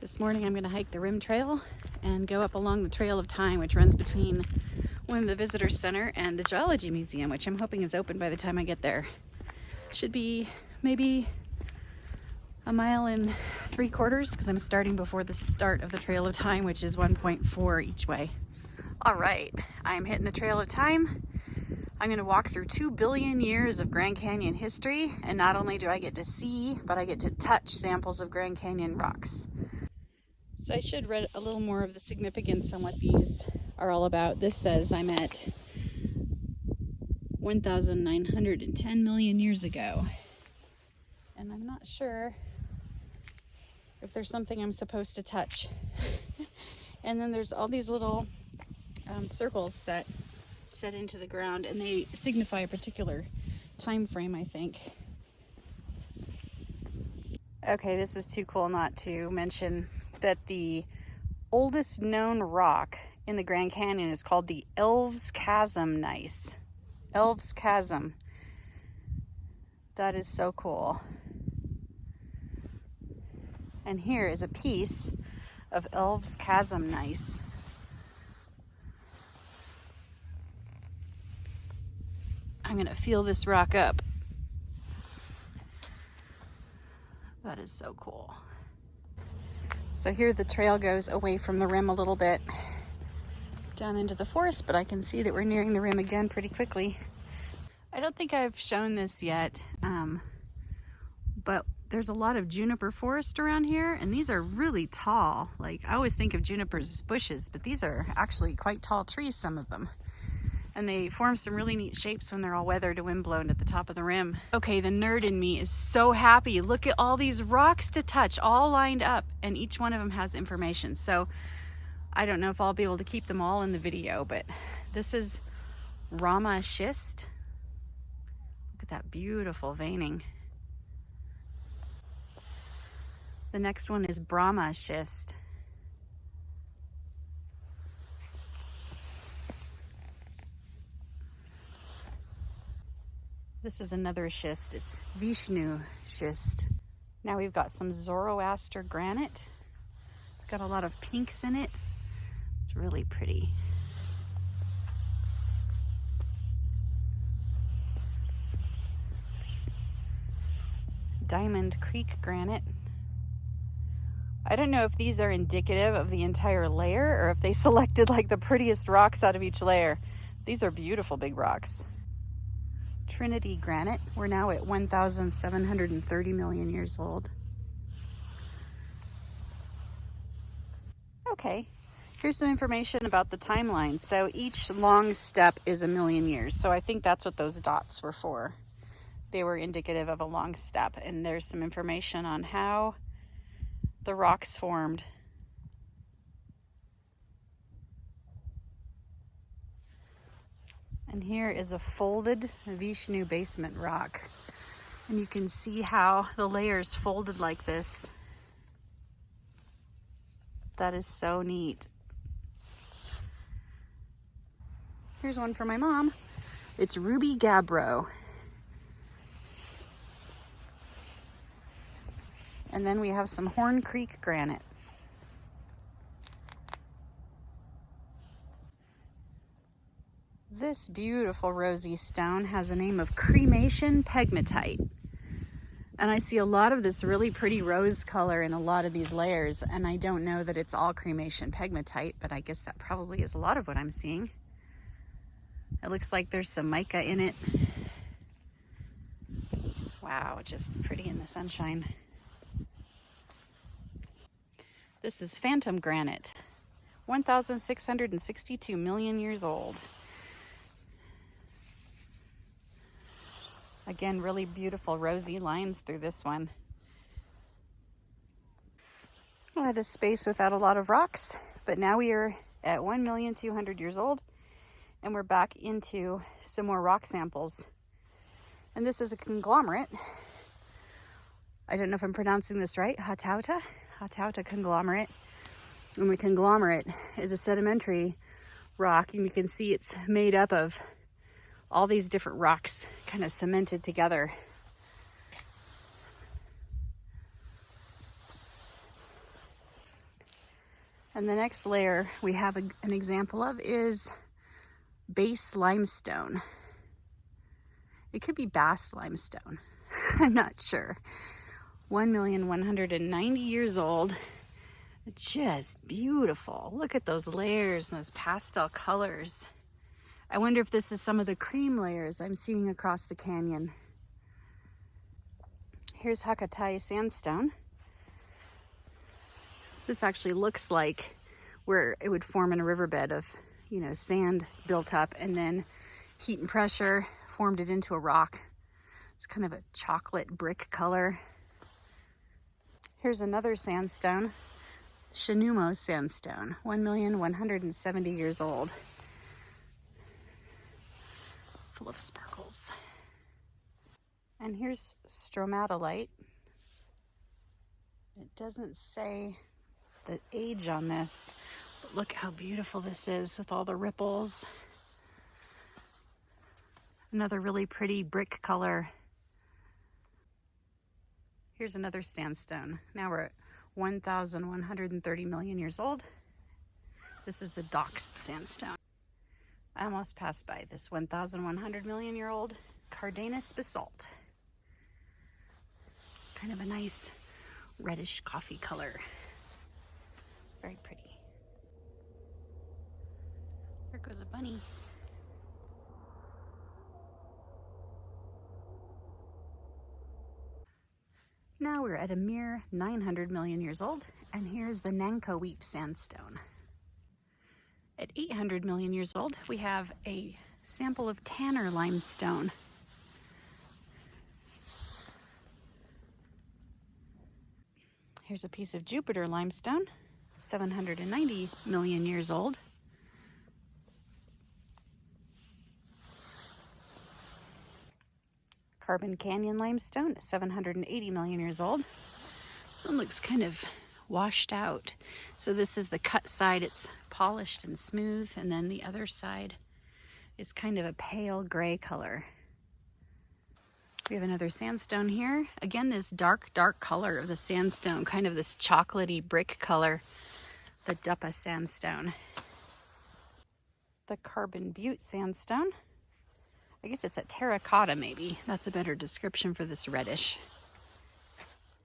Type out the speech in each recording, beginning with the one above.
This morning I'm going to hike the Rim Trail and go up along the Trail of Time, which runs between the Visitor Center and the Geology Museum, which I'm hoping is open by the time I get there. Should be maybe a mile and 3/4 because I'm starting before the start of the Trail of Time, which is 1.4 each way. All right, I'm hitting the Trail of Time. I'm going to walk through 2 billion years of Grand Canyon history, and not only do I get to see, but I get to touch samples of Grand Canyon rocks. So I should read a little more of the significance on what these are all about. This says I'm at 1,910 million years ago. And I'm not sure if there's something I'm supposed to touch. And then there's all these little circles set into the ground, and they signify a particular time frame, I think. Okay, this is too cool not to mention that the oldest known rock in the Grand Canyon is called the Elves Chasm Gneiss. Elves Chasm. That is so cool. And here is a piece of Elves Chasm Gneiss. I'm going to feel this rock up. That is so cool. So here the trail goes away from the rim a little bit down into the forest, but I can see that we're nearing the rim again pretty quickly. I don't think I've shown this yet, but there's a lot of juniper forest around here, and these are really tall. Like, I always think of junipers as bushes, but these are actually quite tall trees, some of them. And they form some really neat shapes when they're all weathered and windblown at the top of the rim. Okay, the nerd in me is so happy. Look at all these rocks to touch, all lined up, and each one of them has information. So I don't know if I'll be able to keep them all in the video, but this is Rama Schist. Look at that beautiful veining. The next one is Rama Schist. This is another schist. It's Vichnu schist. Now we've got some Zoroaster granite. It's got a lot of pinks in it. It's really pretty. Diamond Creek granite. I don't know if these are indicative of the entire layer or if they selected like the prettiest rocks out of each layer. These are beautiful big rocks. Trinity granite. We're now at 1,730 million years old. Okay, here's some information about the timeline. So each long step is 1 million years. So I think that's what those dots were for. They were indicative of a long step. And there's some information on how the rocks formed. And here is a folded Vichnu basement rock. And you can see how the layers folded like this. That is so neat. Here's one for my mom. It's Ruby Gabbro. And then we have some Horn Creek granite. This beautiful rosy stone has a name of cremation pegmatite. And I see a lot of this really pretty rose color in a lot of these layers, and I don't know that it's all cremation pegmatite, but I guess that probably is a lot of what I'm seeing. It looks like there's some mica in it. Wow, just pretty in the sunshine. This is phantom granite, 1,662 million years old. Again, really beautiful rosy lines through this one. I had a space without a lot of rocks, but now we are at 1,200,000 years old, and we're back into some more rock samples. And this is a conglomerate. I don't know if I'm pronouncing this right. Hatauta conglomerate. And the conglomerate is a sedimentary rock, and you can see it's made up of all these different rocks kind of cemented together. And the next layer we have an example of is base limestone. It could be Bass limestone. I'm not sure. 1,190 years old. Just beautiful. Look at those layers and those pastel colors. I wonder if this is some of the cream layers I'm seeing across the canyon. Here's Hakata'i Sandstone. This actually looks like where it would form in a riverbed of, sand built up and then heat and pressure formed it into a rock. It's kind of a chocolate brick color. Here's another sandstone, Coconino Sandstone, 1,170 years old. Full of sparkles. And here's Stromatolite. It doesn't say the age on this, but look how beautiful this is with all the ripples. Another really pretty brick color. Here's another sandstone. Now we're at 1,130 million years old. This is the Docks Sandstone. I almost passed by this 1,100 million year old Cardenas basalt. Kind of a nice reddish coffee color. Very pretty. There goes a bunny. Now we're at a mere 900 million years old, and here's the Tauroweep Sandstone. At 800 million years old, we have a sample of Tanner limestone. Here's a piece of Jupiter limestone, 790 million years old. Carbon Canyon limestone, 780 million years old. This one looks kind of washed out. So this is the cut side, it's polished and smooth, and then the other side is kind of a pale gray color. We have another sandstone here. Again, this dark color of the sandstone, kind of this chocolatey brick color, the Dupa Sandstone. The Carbon Butte Sandstone. I guess it's a terracotta maybe. That's a better description for this reddish.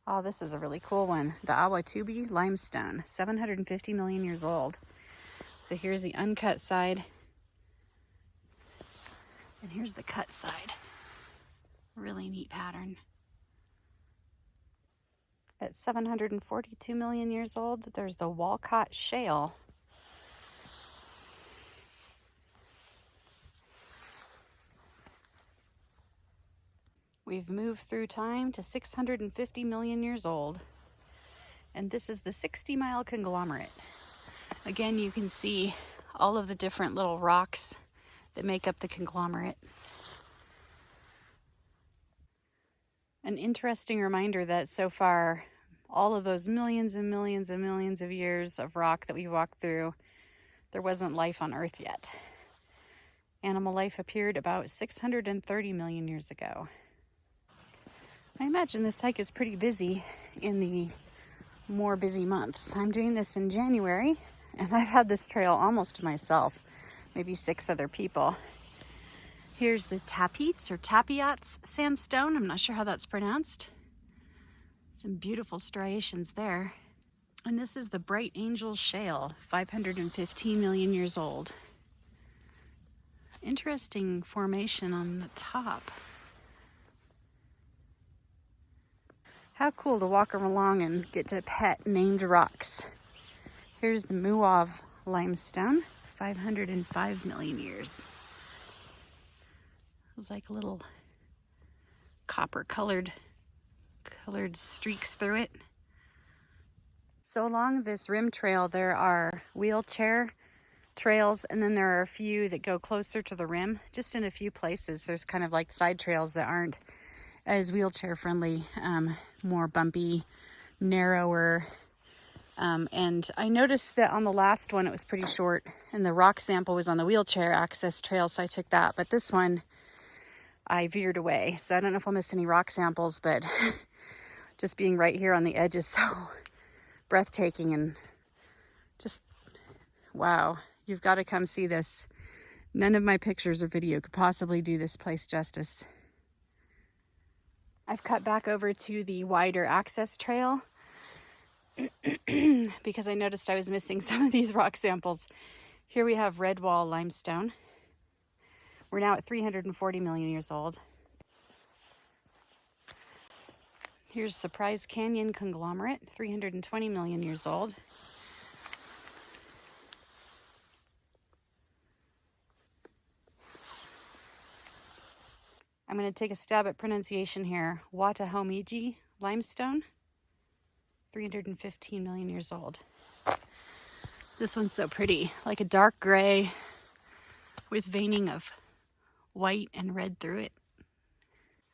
Oh, this is a really cool one. The Watahomiji Limestone, 750 million years old. So here's the uncut side. And here's the cut side. Really neat pattern. At 742 million years old, there's the Walcott Shale. We've moved through time to 650 million years old. And this is the 60 Mile Conglomerate. Again, you can see all of the different little rocks that make up the conglomerate. An interesting reminder that so far, all of those millions and millions and millions of years of rock that we walked through, there wasn't life on Earth yet. Animal life appeared about 630 million years ago. I imagine this hike is pretty busy in the more busy months. I'm doing this in January, and I've had this trail almost to myself, maybe 6 other people. Here's the Tapeats or Tapiats Sandstone. I'm not sure how that's pronounced. Some beautiful striations there. And this is the Bright Angel Shale, 515 million years old. Interesting formation on the top. How cool to walk along and get to pet named rocks. Here's the Muav Limestone, 505 million years. It's like little copper colored streaks through it. So along this rim trail, there are wheelchair trails, and then there are a few that go closer to the rim. Just in a few places, there's kind of like side trails that aren't as wheelchair friendly, more bumpy, narrower. And I noticed that on the last one, it was pretty short, and the rock sample was on the wheelchair access trail, so I took that. But this one, I veered away. So I don't know if I'll miss any rock samples, but just being right here on the edge is so breathtaking and Just, wow. You've got to come see this. None of my pictures or video could possibly do this place justice. I've cut back over to the wider access trail because I noticed I was missing some of these rock samples. Here we have red wall limestone. We're now at 340 million years old. Here's Surprise Canyon Conglomerate, 320 million years old. I'm going to take a stab at pronunciation here. Watahomiji Limestone, 315 million years old. This one's so pretty, like a dark gray with veining of white and red through it.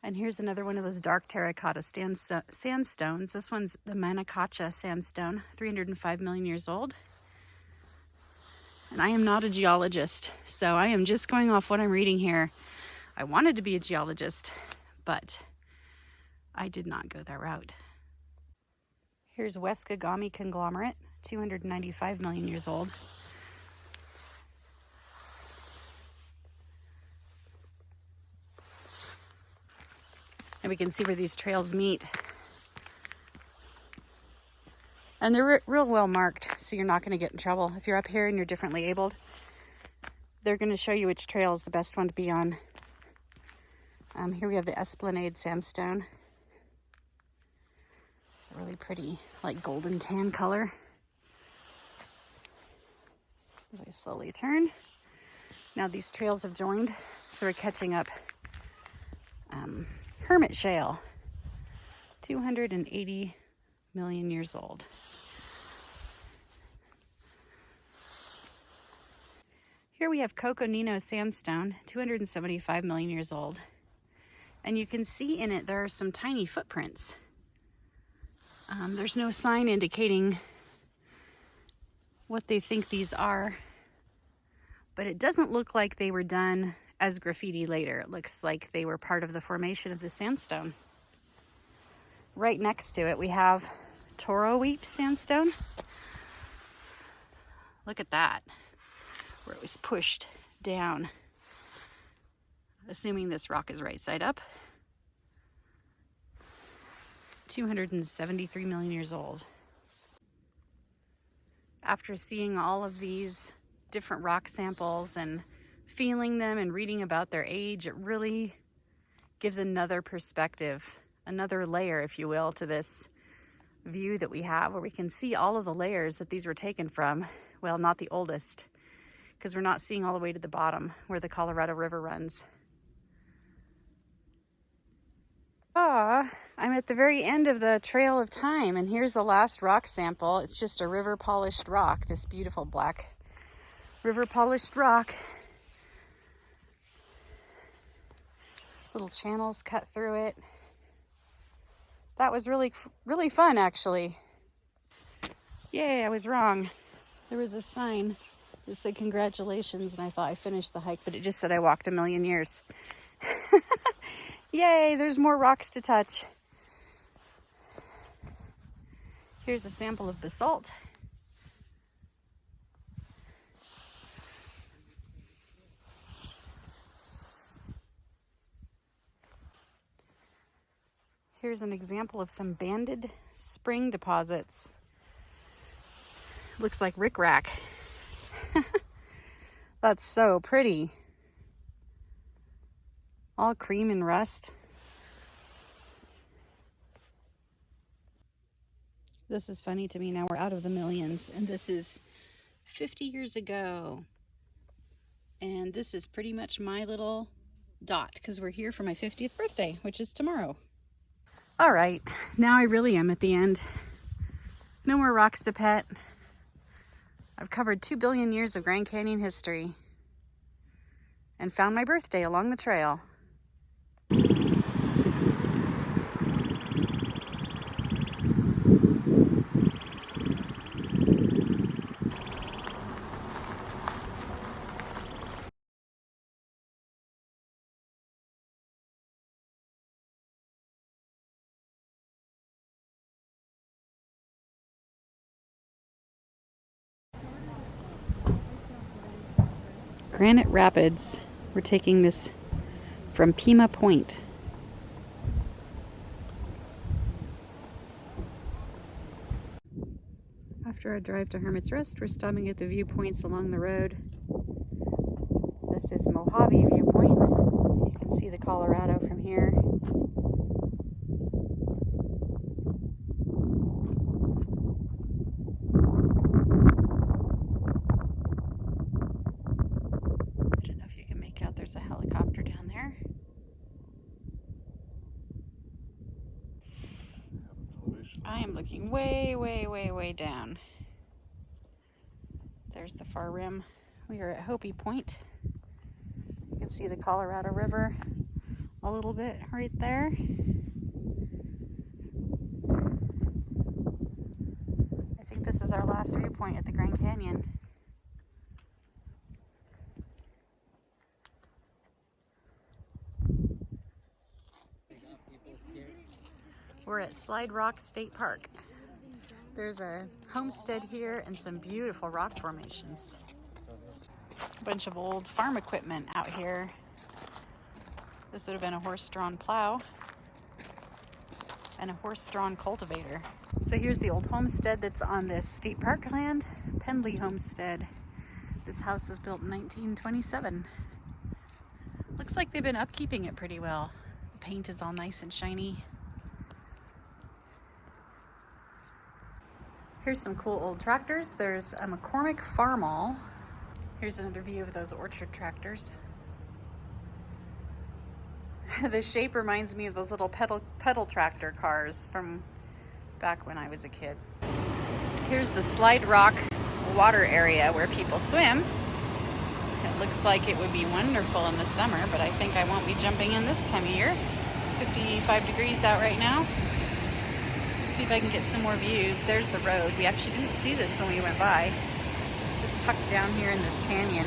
And here's another one of those dark terracotta sandstones. This one's the Manacacha Sandstone, 305 million years old. And I am not a geologist, so I am just going off what I'm reading here. I wanted to be a geologist, but I did not go that route. Here's Weskagami Conglomerate, 295 million years old. And we can see where these trails meet. And they're real well marked, so you're not going to get in trouble. If you're up here and you're differently abled, they're going to show you which trail is the best one to be on. Here we have the Esplanade Sandstone. It's a really pretty, like golden tan color. As I slowly turn. Now these trails have joined, so we're catching up. Hermit Shale, 280 million years old. Here we have Coconino Sandstone, 275 million years old. And you can see in it there are some tiny footprints. There's no sign indicating what they think these are, but it doesn't look like they were done as graffiti later. It looks like they were part of the formation of the sandstone. Right next to it we have Tauroweep Sandstone. Look at that, where it was pushed down. Assuming this rock is right side up. 273 million years old. After seeing all of these different rock samples and feeling them and reading about their age, it really gives another perspective, another layer, if you will, to this view that we have, where we can see all of the layers that these were taken from. Well, not the oldest, because we're not seeing all the way to the bottom where the Colorado River runs. I'm at the very end of the trail of time, and here's the last rock sample. It's just a river polished rock, this beautiful black river polished rock. Little channels cut through it. That was really fun, actually. Yay, I was wrong. There was a sign that said congratulations, and I thought I finished the hike, but it just said I walked 1,000,000 years. Yay, there's more rocks to touch. Here's a sample of basalt. Here's an example of some banded spring deposits. Looks like rickrack. That's so pretty. All cream and rust. This is funny to me. Now we're out of the millions, and this is 50 years ago. And this is pretty much my little dot, because we're here for my 50th birthday, which is tomorrow. All right, now I really am at the end. No more rocks to pet. I've covered 2 billion years of Grand Canyon history and found my birthday along the trail. Granite Rapids. We're taking this from Pima Point. After our drive to Hermit's Rest, we're stopping at the viewpoints along the road. This is Mojave Viewpoint. You can see the Colorado from here. I don't know if you can make out, there's a helicopter down there. I am looking way, way, way, way down. There's the far rim. We are at Hopi Point. You can see the Colorado River a little bit right there. I think this is our last viewpoint at the Grand Canyon. We're at Slide Rock State Park. There's a homestead here and some beautiful rock formations. A bunch of old farm equipment out here. This would have been a horse-drawn plow and a horse-drawn cultivator. So here's the old homestead that's on this state park land, Pendley Homestead. This house was built in 1927. Looks like they've been upkeeping it pretty well. The paint is all nice and shiny. Here's some cool old tractors. There's a McCormick Farmall. Here's another view of those orchard tractors. The shape reminds me of those little pedal tractor cars from back when I was a kid. Here's the Slide Rock water area where people swim. It looks like it would be wonderful in the summer, but I think I won't be jumping in this time of year. It's 55 degrees out right now. See if I can get some more views. There's the road. We actually didn't see this when we went by. It's just tucked down here in this canyon.